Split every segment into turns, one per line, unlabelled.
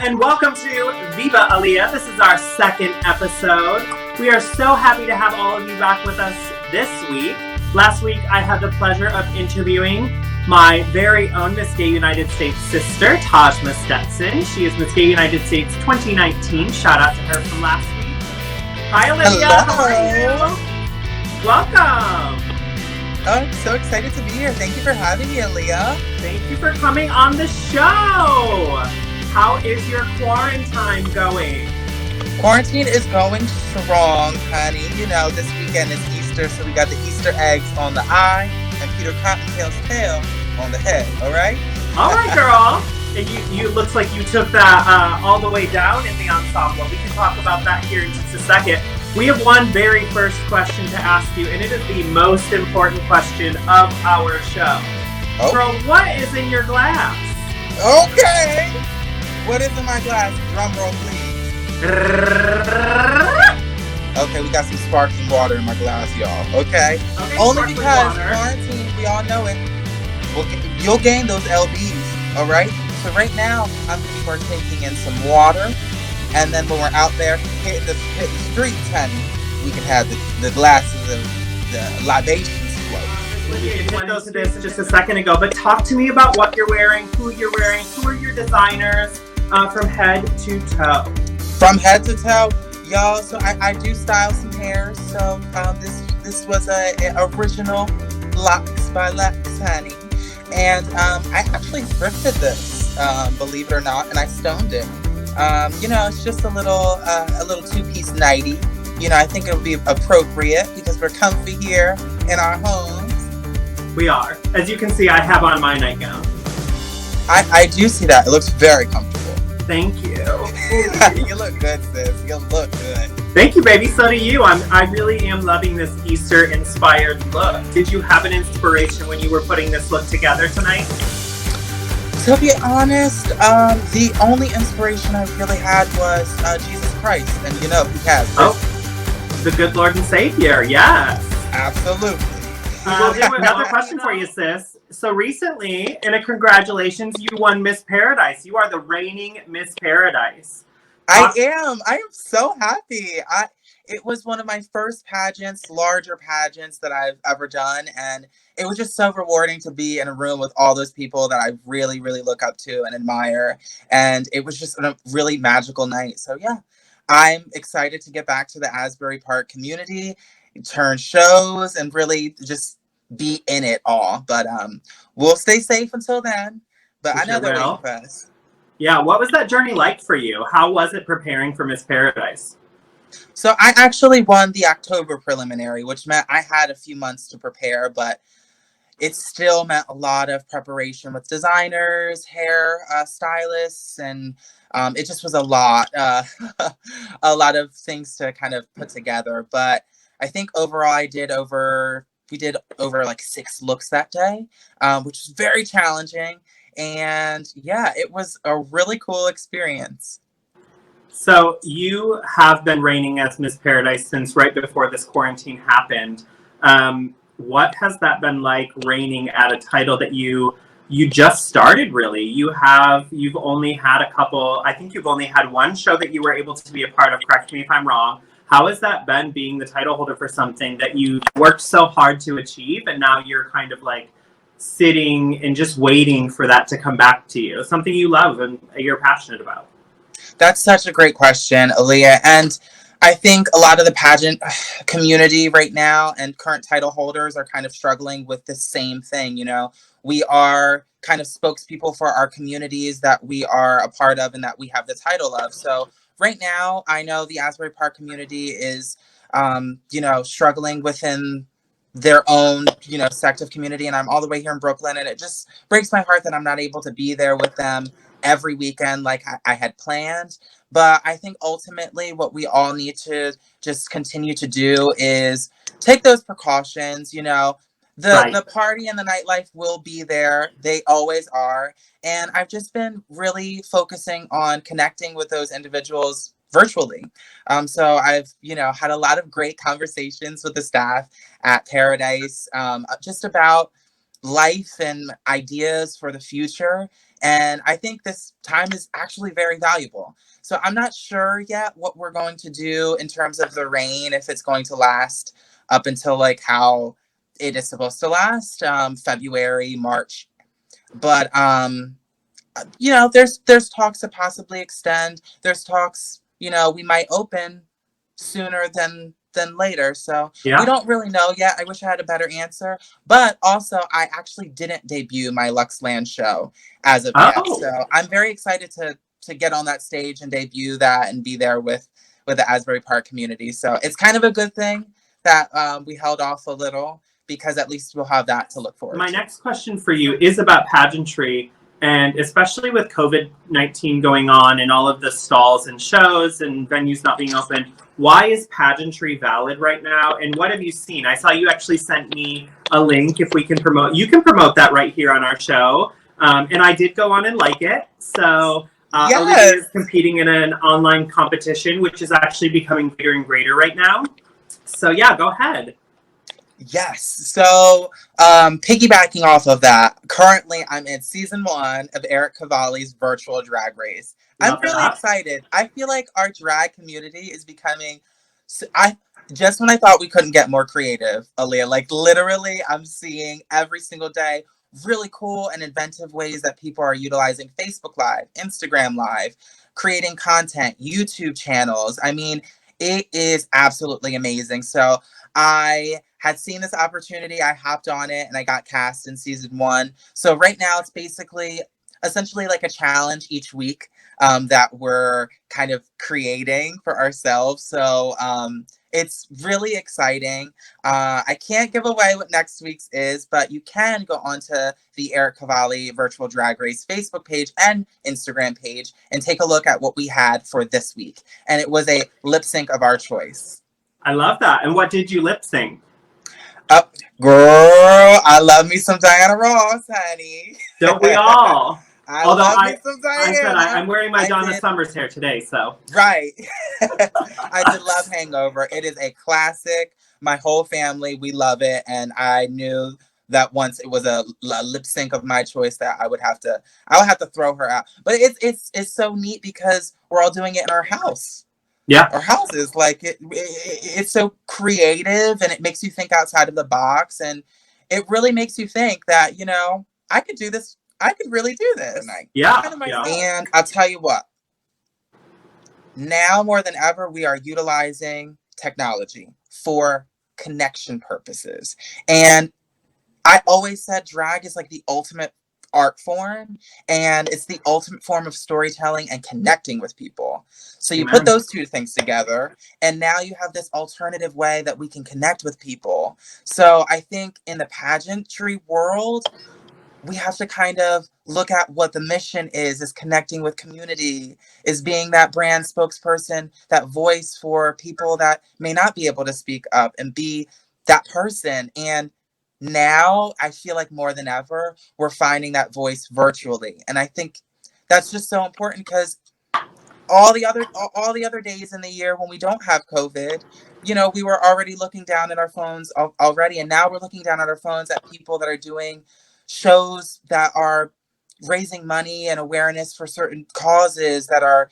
and welcome to Viva Aaliyah. This is our second episode. We are so happy to have all of you back with us this week. Last week, I had the pleasure of interviewing my very own Miss Gay United States sister, Tajma Stetson. She is Miss Gay United States 2019. Shout out to her from last week. Hi, Olivia.
Hello.
How are you? Welcome.
Oh, I'm so excited to be here. Thank you for having me, Aaliyah.
Thank you for coming on the show. How is your quarantine going?
Quarantine is going strong, honey. You know, this weekend is Easter, so we got the Easter eggs on the eye and Peter Cottontail's tail on the head, all right?
All right, girl. And you looks like you took that all the way down in the ensemble. We can talk about that here in just a second. We have one very first question to ask you, and it is the most important question of our show.
Oh.
Girl, what is in your glass?
Okay. What is in my glass? Drum roll, please. Okay, we got some sparkling water in my glass, y'all. Okay. Only because quarantine, we all know it. You'll gain those LBs, all right? So right now, I'm going to be partaking in some water. And then when we're out there hitting the streets, honey, we can have the glasses of the libations flow.
You went into this just a second ago, but talk to me about what you're wearing, who you're wearing, who are your designers from head to toe.
From head to toe, y'all. So I do style some hair. So this was a original Lux by Lux, honey, and I actually thrifted this, believe it or not, and I stoned it. You know, it's just a little two-piece nightie. You know, I think it would be appropriate because we're comfy here in our homes.
We are. As you can see, I have on my nightgown.
I do see that. It looks very comfortable.
Thank you.
You look good, sis. You look good.
Thank you, baby. So do you. I really am loving this Easter-inspired look. Did you have an inspiration when you were putting this look together tonight?
To be honest, the only inspiration I really had was Jesus Christ, and you know he has.
Oh, the good Lord and Savior, yes.
Absolutely.
Another question for you, sis. So recently, and congratulations, you won Miss Paradise. You are the reigning Miss Paradise.
I am so happy. It was one of my first pageants, larger pageants that I've ever done, and it was just so rewarding to be in a room with all those people that I really, really look up to and admire. And it was just a really magical night. So yeah, I'm excited to get back to the Asbury Park community, turn shows, and really just be in it all. But we'll stay safe until then. But I know they're waiting for us.
Yeah, what was that journey like for you? How was it preparing for Miss Paradise?
So I actually won the October preliminary, which meant I had a few months to prepare, but it still meant a lot of preparation with designers, hair stylists, and it just was a lot of things to kind of put together. But I think overall we did over like 6 looks that day, which was very challenging. And yeah, it was a really cool experience.
So you have been reigning as Miss Paradise since right before this quarantine happened. What has that been like, reigning at a title that you just started, really? You've only had a couple, I think you've only had one show that you were able to be a part of, correct me if I'm wrong. How has that been, being the title holder for something that you worked so hard to achieve, and now you're kind of like sitting and just waiting for that to come back to you? Something you love and you're passionate about.
That's such a great question, Aaliyah. And I think a lot of the pageant community right now and current title holders are kind of struggling with the same thing. You know, we are kind of spokespeople for our communities that we are a part of and that we have the title of. So right now, I know the Asbury Park community is, you know, struggling within their own, you know, sect of community. And I'm all the way here in Brooklyn, and it just breaks my heart that I'm not able to be there with them every weekend like I had planned. But I think ultimately what we all need to just continue to do is take those precautions. You know, the party and the nightlife will be there. They always are. And I've just been really focusing on connecting with those individuals virtually. So I've, you know, had a lot of great conversations with the staff at Paradise, just about life and ideas for the future. And I think this time is actually very valuable. So I'm not sure yet what we're going to do in terms of the reign, if it's going to last up until like how it is supposed to last, February, March. But you know, there's talks to possibly extend. There's talks, you know, we might open sooner than later. So
Yeah.
we don't really know yet. I wish I had a better answer. But also, I actually didn't debut my Luxland show as of yet.
Oh.
So I'm very excited to get on that stage and debut that and be there with the Asbury Park community. So it's kind of a good thing that we held off a little, because at least we'll have that to look forward
My
to.
next question for you is about pageantry, and especially with COVID-19 going on and all of the stalls and shows and venues not being open, why is pageantry valid right now? And what have you seen? I saw you actually sent me a link. If we can promote, you can promote that right here on our show. And I did go on and like it. So
Yes.
Olivia is competing in an online competition, which is actually becoming greater and greater right now. So yeah, go ahead.
Yes. So, piggybacking off of that, currently I'm in season 1 of Eric Cavalli's virtual drag race. I'm really excited. I feel like our drag community is becoming. Just when I thought we couldn't get more creative, Aaliyah, like literally, I'm seeing every single day really cool and inventive ways that people are utilizing Facebook Live, Instagram Live, creating content, YouTube channels. I mean, it is absolutely amazing. So I had seen this opportunity, I hopped on it, and I got cast in season 1. So right now it's essentially like a challenge each week that we're kind of creating for ourselves. So it's really exciting. I can't give away what next week's is, but you can go onto the Eric Cavalli Virtual Drag Race Facebook page and Instagram page and take a look at what we had for this week. And it was a lip sync of our choice.
I love that. And what did you lip sync?
Girl, I love me some Diana Ross, honey.
Don't we all?
Although I said
I'm wearing my Donna Summers hair today, so.
Right. I did love Hangover. It is a classic. My whole family, we love it. And I knew that once it was a lip sync of my choice that I would have to throw her out. But it's so neat because we're all doing it in our house.
Yeah.
Our houses. Like it's so creative, and it makes you think outside of the box, and it really makes you think that, you know, I could do this. I could really do this.
Yeah.
And I'll tell you what, now more than ever, we are utilizing technology for connection purposes. And I always said drag is like the ultimate art form, and it's the ultimate form of storytelling and connecting with people. So you put those two things together, and now you have this alternative way that we can connect with people. So I think in the pageantry world, we have to kind of look at what the mission is connecting with community, is being that brand spokesperson, that voice for people that may not be able to speak up, and be that person. And now I feel like more than ever, we're finding that voice virtually. And I think that's just so important, because all the other days in the year when we don't have COVID, you know, we were already looking down at our phones already. And now we're looking down at our phones at people that are doing shows that are raising money and awareness for certain causes that are,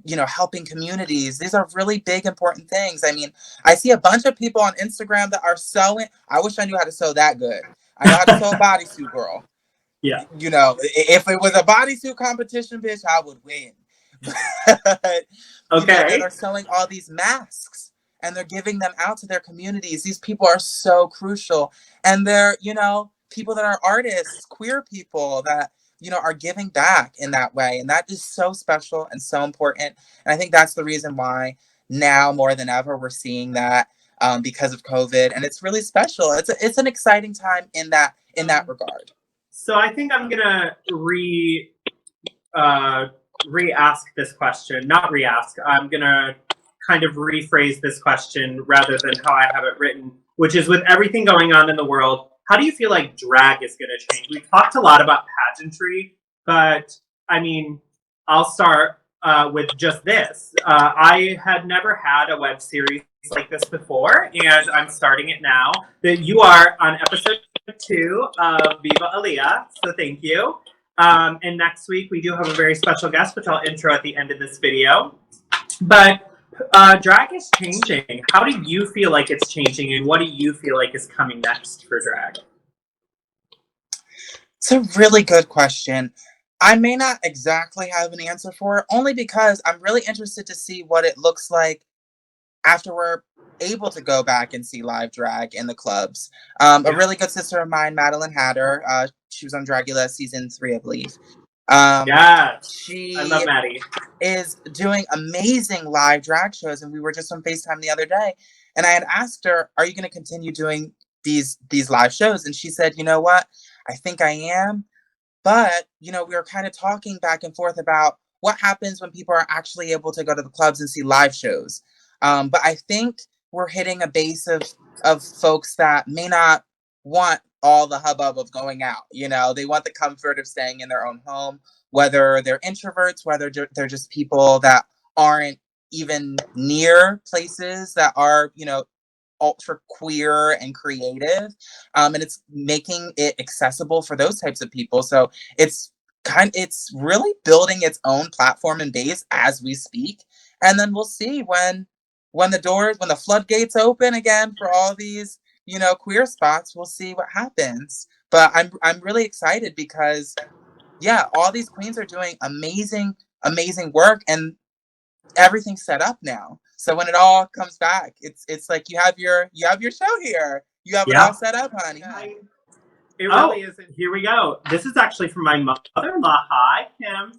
you know, helping communities. These are really big, important things. I mean, I see a bunch of people on Instagram that are sewing. I wish I knew how to sew that good. I know how to sew a bodysuit, girl.
Yeah.
You know, if it was a bodysuit competition, bitch, I would win. But, you know, that are sewing all these masks, and they're giving them out to their communities. These people are so crucial. And they're, you know, people that are artists, queer people that, you know, are giving back in that way. And that is so special and so important. And I think that's the reason why now more than ever we're seeing that, because of COVID. And it's really special. It's an exciting time in that regard.
So I think I'm gonna re-ask this question. Not re-ask. I'm gonna kind of rephrase this question rather than how I have it written, which is, with everything going on in the world, how do you feel like drag is going to change? We've talked a lot about pageantry, but I mean, I'll start with just this. I had never had a web series like this before, and I'm starting it now. That you are on episode 2 of Viva Aaliyah, so thank you. And next week we do have a very special guest, which I'll intro at the end of this video. But drag is changing. How do you feel like it's changing, and what do you feel like is coming next for drag?
It's a really good question. I may not exactly have an answer for it, only because I'm really interested to see what it looks like after we're able to go back and see live drag in the clubs. A really good sister of mine, Madeline Hatter, she was on Dragula season 3, I believe.
I love Maddie.
Is doing amazing live drag shows, and we were just on FaceTime the other day, and I had asked her, "Are you going to continue doing these live shows?" And she said, "You know what? I think I am." But, we were kind of talking back and forth about what happens when people are actually able to go to the clubs and see live shows. But I think we're hitting a base of folks that may not want all the hubbub of going out. They want the comfort of staying in their own home, whether they're introverts, whether they're just people that aren't even near places that are, ultra queer and creative, and it's making it accessible for those types of people. So it's really building its own platform and base as we speak, and then we'll see when the floodgates open again for all these queer spots. We'll see what happens, but I'm really excited because all these queens are doing amazing work, and everything's set up now. So when it all comes back, it's like you have your show here. You have it all set up, honey.
It really isn't. Here we go. This is actually from my mother-in-law. Hi, Kim.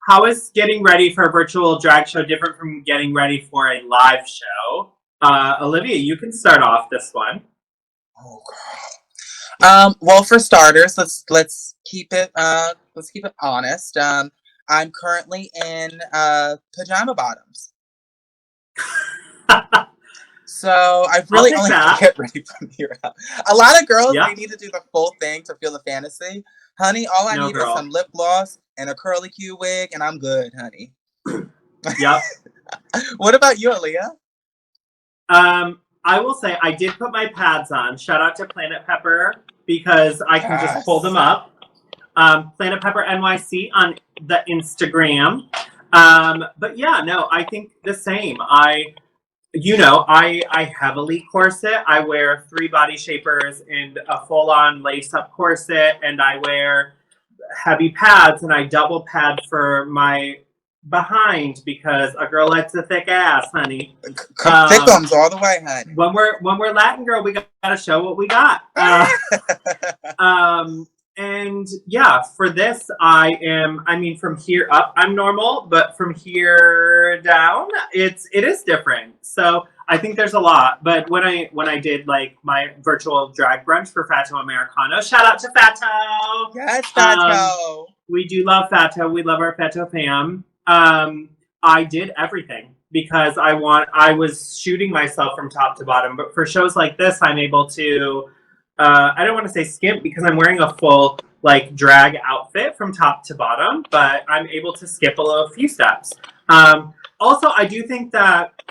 How is getting ready for a virtual drag show different from getting ready for a live show? Olivia, you can start off this one.
Oh, girl. Well, for starters, let's keep it honest. I'm currently in pajama bottoms. So I really only have to get ready from here out. A lot of girls, they need to do the full thing to feel the fantasy. Honey, all I need is some lip gloss and a curly Q wig, and I'm good, honey.
Yep.
What about you, Aaliyah?
I will say I did put my pads on. Shout out to Planet Pepper, because I can just pull them up. Planet Pepper NYC on the Instagram. But yeah, no, I think the same. I heavily corset. I wear 3 body shapers and a full-on lace-up corset, and I wear heavy pads, and I double pad for my behind because a girl likes a thick ass, honey.
Thickums all the way, honey.
When we're Latin girl, we gotta show what we got. And yeah, for this, from here up, I'm normal, but from here down, it is different. So I think there's a lot. But when I did like my virtual drag brunch for Fatto Americano, shout out to Fatto.
Yes, Fatto.
We do love Fatto. We love our Fatto fam. I did everything because I was shooting myself from top to bottom. But for shows like this, I'm able to. I don't want to say skimp because I'm wearing a full like drag outfit from top to bottom, but I'm able to skip a few steps. Also, I do think that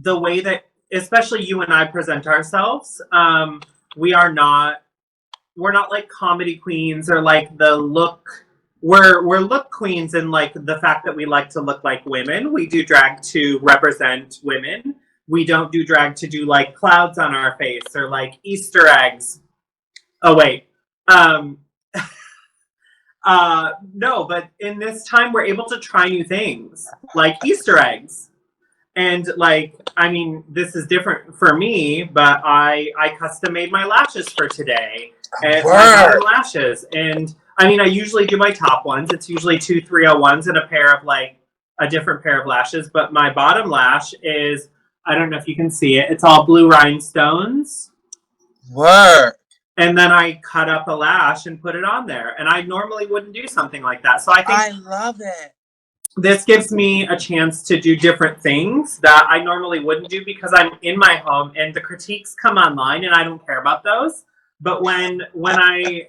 the way that, especially you and I present ourselves, we're not like comedy queens or like the look. We're look queens in like the fact that we like to look like women. We do drag to represent women. We don't do drag to do like clouds on our face or like Easter eggs. Oh, wait. No, but in this time we're able to try new things like Easter eggs. And like, this is different for me, but I custom made my lashes for today. And my lashes. And I usually do my top ones. It's usually 2 301s and a different pair of lashes. But my bottom lash is, I don't know if you can see it. It's all blue rhinestones.
Word.
And then I cut up a lash and put it on there. And I normally wouldn't do something like that. So I think
I love it.
This gives me a chance to do different things that I normally wouldn't do because I'm in my home and the critiques come online and I don't care about those. But when I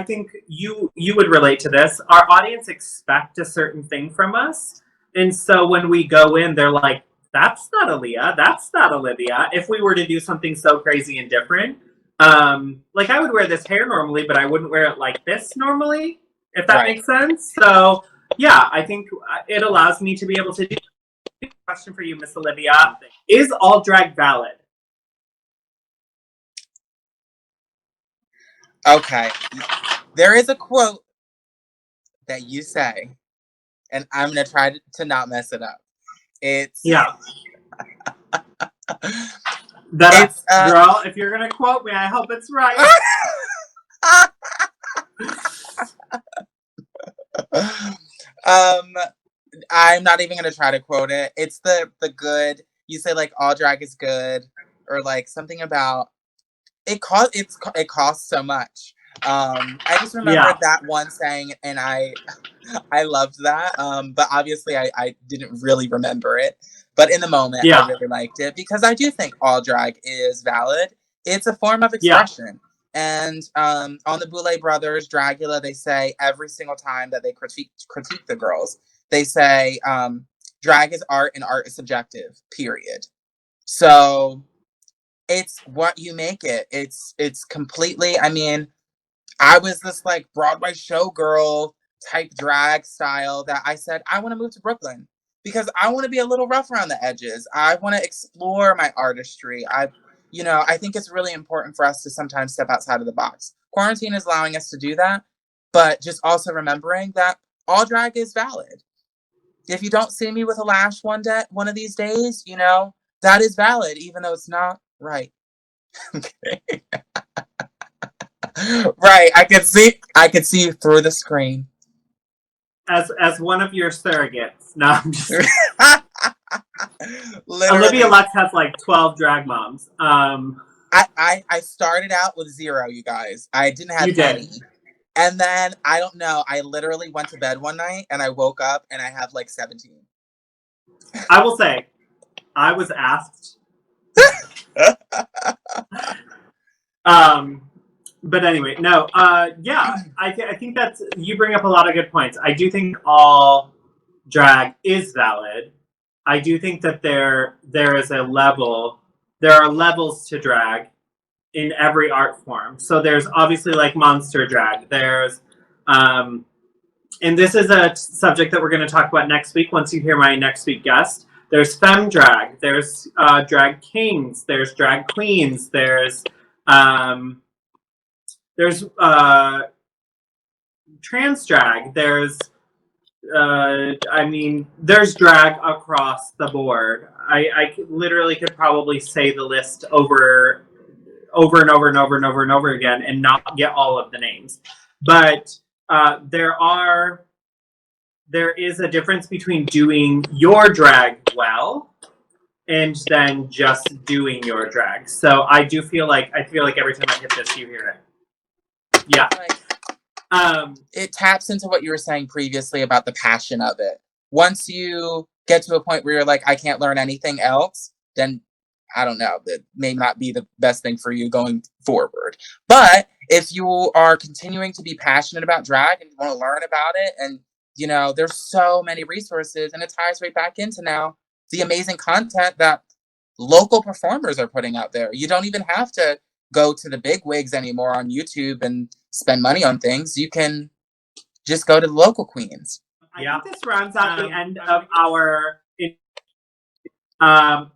think you would relate to this. Our audience expect a certain thing from us. And so when we go in, they're like, that's not Aaliyah. That's not Olivia. If we were to do something so crazy and different. Like I would wear this hair normally, but I wouldn't wear it like this normally, if that
Right.
makes sense. So yeah, I think it allows me to be able to do. Question for you, Miss Olivia: is all drag valid?
Okay. There is a quote that you say, and I'm gonna try to not mess it up. It's
Yeah.
It's
girl, if you're gonna quote me, I hope it's right.
I'm not even gonna try to quote it. It's the good. You say like all drag is good, or like something about it costs so much. I just remember that one saying, and I loved that. But obviously I didn't really remember it. But in the moment, I really liked it because I do think all drag is valid. It's a form of expression. And on the Boulet Brothers, Dragula, they say every single time that they critique the girls, they say drag is art and art is subjective, period. So it's what you make it. It's completely, I mean, I was this like Broadway showgirl type drag style that I said, I want to move to Brooklyn because I want to be a little rough around the edges. I want to explore my artistry. I think it's really important for us to sometimes step outside of the box. Quarantine is allowing us to do that, but just also remembering that all drag is valid. If you don't see me with a lash one of these days, that is valid, even though it's not right. Okay. Right. I could see you through the screen.
As one of your surrogates. No, I'm just Olivia Lux has like 12 drag moms.
I started out with 0, you guys. I didn't have any. And then I don't know. I literally went to bed one night and I woke up and I have like 17.
I will say, I was asked. But anyway, no. Yeah, I think that's, you bring up a lot of good points. I do think all drag is valid. I do think that there is a level. There are levels to drag in every art form. So there's obviously like monster drag. There's, and this is a subject that we're going to talk about next week. Once you hear my next week guest, there's femme drag. There's drag kings. There's drag queens. There's trans drag. There's there's drag across the board. I literally could probably say the list over and over and over and over and over again and not get all of the names. But there is a difference between doing your drag well and then just doing your drag. So I feel like every time I hit this, you hear it. Yeah.
It taps into what you were saying previously about the passion of it. Once you get to a point where you're like, I can't learn anything else, then I don't know, that may not be the best thing for you going forward. But if you are continuing to be passionate about drag and you want to learn about it, and there's so many resources, and it ties right back into now the amazing content that local performers are putting out there. You don't even have to go to the big wigs anymore on YouTube and spend money on things. You can just go to the local queens.
I think this rounds out the end of our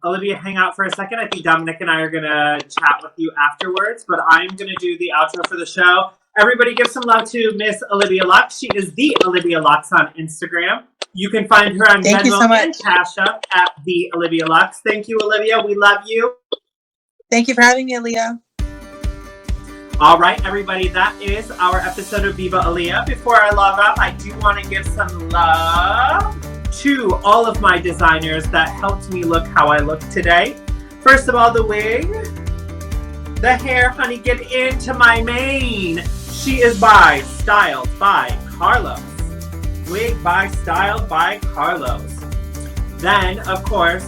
Olivia, hang out for a second. I think Dominic and I are going to chat with you afterwards, but I'm going to do the outro for the show. Everybody give some love to Miss Olivia Lux. She is the Olivia Lux on Instagram. You can find her on Venmo and Cash App at the Olivia Lux. Thank you, Olivia. We love you.
Thank you for having me, Aaliyah.
All right, everybody, that is our episode of Viva Aaliyah. Before I log off, I do want to give some love to all of my designers that helped me look how I look today. First of all, the wig. The hair, honey, get into my mane. She is styled by Carlos. Wig styled by Carlos. Then, of course,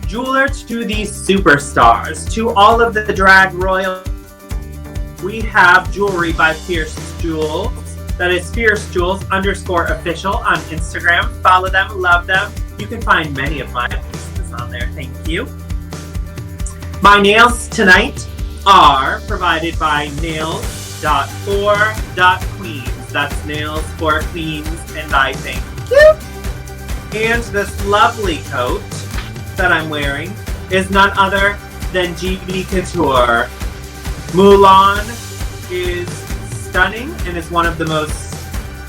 jeweler to the superstars. To all of the drag royals, we have jewelry by Fierce Jewels. That is fiercejewels_official on Instagram. Follow them, love them. You can find many of my pieces on there. Thank you. My nails tonight are provided by nails.for.queens. That's nails for queens, and I thank you. And this lovely coat that I'm wearing is none other than GB Couture. Mulan is stunning and is one of the most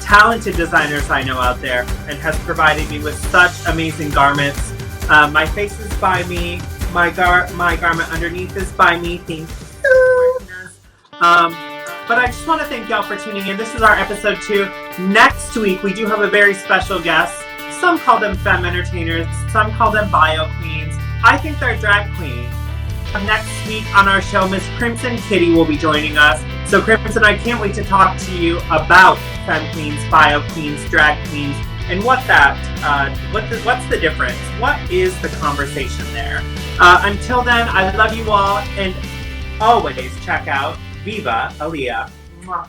talented designers I know out there, and has provided me with such amazing garments. My face is by me. My garment underneath is by me. Thank you. But I just want to thank y'all for tuning in. This is our episode 2. Next week, we do have a very special guest. Some call them femme entertainers. Some call them bio queens. I think they're drag queens. Next week on our show, Miss Crimson Kitty will be joining us. So Crimson, I can't wait to talk to you about femme queens, bio queens, drag queens, and what's the difference? What is the conversation there? Until then, I love you all, and always check out Viva Aaliyah. Mwah.